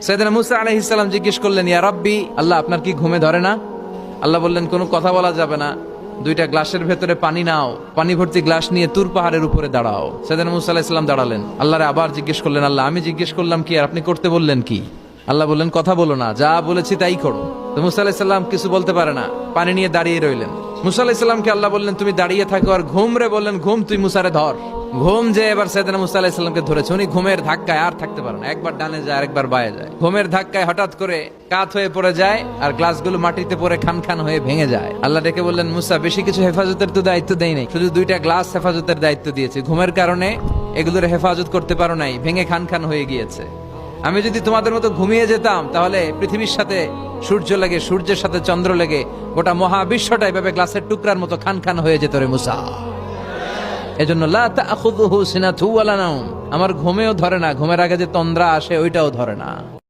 সাইয়েদনা মুসা আলাইহিস সালাম জিজ্ঞেস করলেন, ইয়া রাব্বি, আল্লাহ আপনার কি ঘুমে ধরে না? আল্লাহ বললেন, কোনো কথা বলা যাবে না, দুইটা গ্লাসের ভেতরে পানি নাও, পানি ভর্তি গ্লাস নিয়ে তুর পাহাড়ের উপরে দাঁড়াও। সাইয়েদনা মুসা আলাইহিস সালাম দাঁড়ালেন। আল্লাহরে আবার জিজ্ঞেস করলেন, আল্লাহ আমি জিজ্ঞেস করলাম কি আর আপনি করতে বললেন কি? আল্লাহ বললেন, কথা বলো না, যা বলেছি তাই করো। তো মুসা আলাইহিস সালাম কিছু বলতে পারে না, পানি নিয়ে দাঁড়িয়ে রইলেন। মুসা আলাইহিস সালামকে আল্লাহ বললেন, তুমি দাঁড়িয়ে থাকো আর ঘুম রে, বললেন ঘুম তুই মুসারে ধর। ঘুম যে এবার সাইয়েদনা মুসা আলাইহিস সালামকে ধরেছে। উনি ঘুমের ধাক্কায় আর থাকতে পারেন না, একবার ডানে যায় আরেকবার বায়ে যায়। ঘুমের ধাক্কায় হঠাৎ করে কাত হয়ে পড়ে যায় আর গ্লাসগুলো মাটিতে পড়ে খান খান হয়ে ভেঙে যায়। আল্লাহ ডেকে বললেন, মুসা বেশি কিছু হেফাজতের তো দায়িত্ব দেই নাই, শুধু দুইটা গ্লাস হেফাজতের দায়িত্ব দিয়েছি। ঘুমের কারণে এগুলোর হেফাজত করতে পারো নাই, ভেঙে খান খান হয়ে গিয়েছে। আমি যদি তোমাদের মতো ঘুমিয়ে যেতাম তাহলে পৃথিবীর সাথে সূর্য লেগে, সূর্যের সাথে চন্দ্র লেগে গোটা মহাবিশ্বটা এভাবে গ্লাসের টুকরার মতো খান খান হয়ে যেত রে মুসা। এজন্য লা তাখুযুহু সিনাতু ওয়ালা নাওম, আমার ঘুমেও ধরে না, ঘুমের আগে যে তন্দ্রা আসে ওইটাও ধরে না।